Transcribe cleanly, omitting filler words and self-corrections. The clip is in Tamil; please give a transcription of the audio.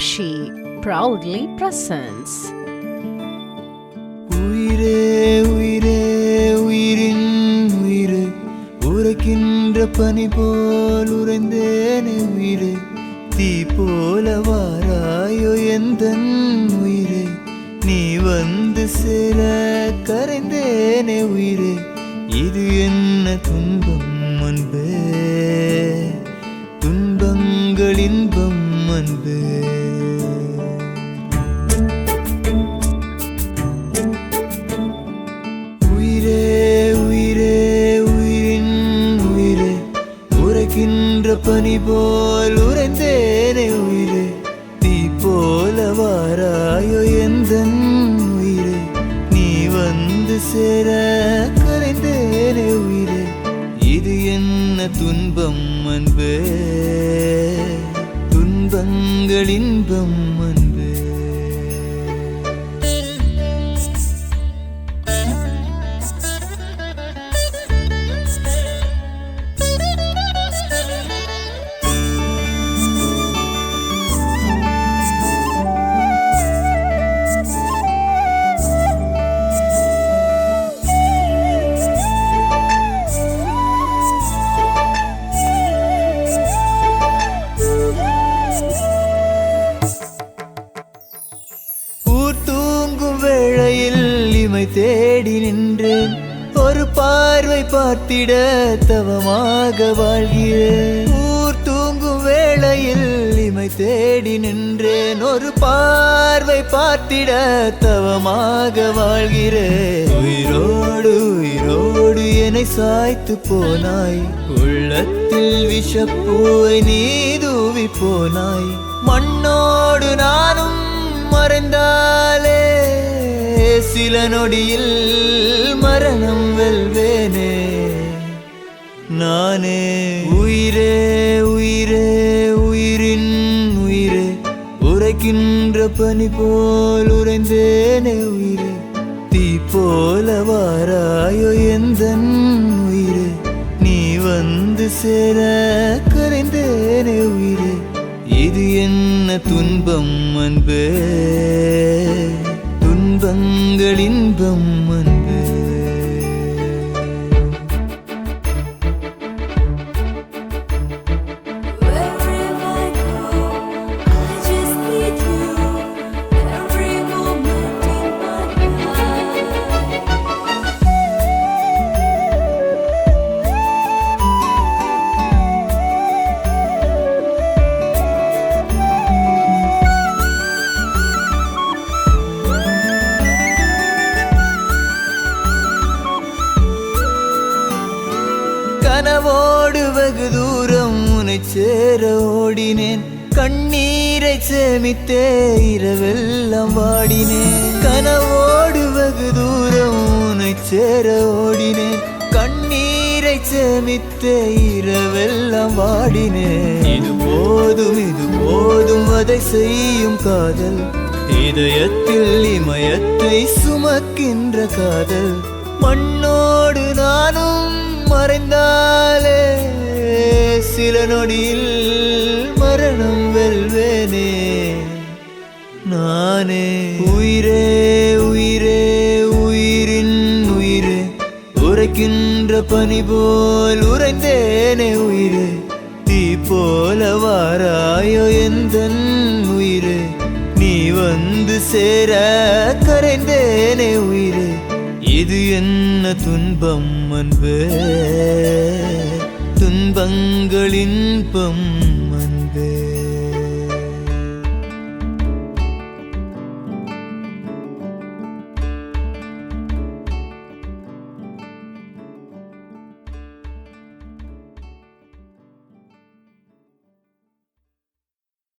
Sushi proudly presents. உயிரே உயிரே உயிரின் உயிரே உரைக்கின்ற பனி போல் உறைந்தேனே உயிரே தீ போல வாராயோ எந்தன் உயிரே நீ வந்து சேர கரைந்தேனே உயிரே இது என்ன துன்பம் அன்பே துன்பங்கள் இன்பம் அன்பே உயிரே உயிரே உயிரின் உயிரே உரைக்கின்ற பனி போல் உறைந்தேனே உயிரே தீ போல வாராயோ எந்தன் உயிரே நீ வந்து சேர கரைந்தேனே உயிரே இது என்ன துன்பம் அன்பே துன்பங்கள் இன்பம் அன்பே இமை தேடி நின்றேன் ஒரு பார்வை பார்த்திட தவமாக வாழ்கிறேன் ஊர் தூங்கும் வேளையில் இமை தேடி நின்றேன் ஒரு பார்வை பார்த்திட தவமாக வாழ்கிறேன் உயிரோடு உயிரோடு என்னை சாய்த்து போனாய் உள்ளத்தில் விஷப்பூவை நீ தூவி போனாய் மண்ணோடு நானும் மறைந்தாலே சில நொடியில் மரணம் வெல்வேனே நானே உயிரே உயிரே உயிரின் உயிரே உரைக்கின்ற பனி போல் உறைந்தேனே உயிரே தீ போல வாராயோ எந்தன் உயிரே நீ வந்து சேர கரைந்தேனே உயிரே இது என்ன துன்பம் அன்பே துன்பங்கள் இன்பம் அன்பே கனவோடு வெகு தூரம் உன்னை சேர ஓடினேன் கண்ணீரை சேமித்தே இரவெல்லாம் வாடினேன் கனவோடு வெகு தூரம் உன்னை சேர ஓடினேன் கண்ணீரை சேமித்தே இரவெல்லாம் வாடினேன் இது போதும் அதை செய்யும் காதல் இதயத்தில் இமயத்தை சுமக்கின்ற காதல் மண்ணோடு நானும் மறைந்தாலே சில நொடியில் மரணம் வெல்வேனே நானே உயிரே உயிரே உயிரின் உயிரே உரைக்கின்ற பனி போல் உறைந்தேனே உயிரே தீ போல வாராயோ எந்தன் உயிரே நீ வந்து சேர கரைந்தேனே உயிரே இது என்ன துன்பம் அன்பே துன்பங்கள் இன்பம்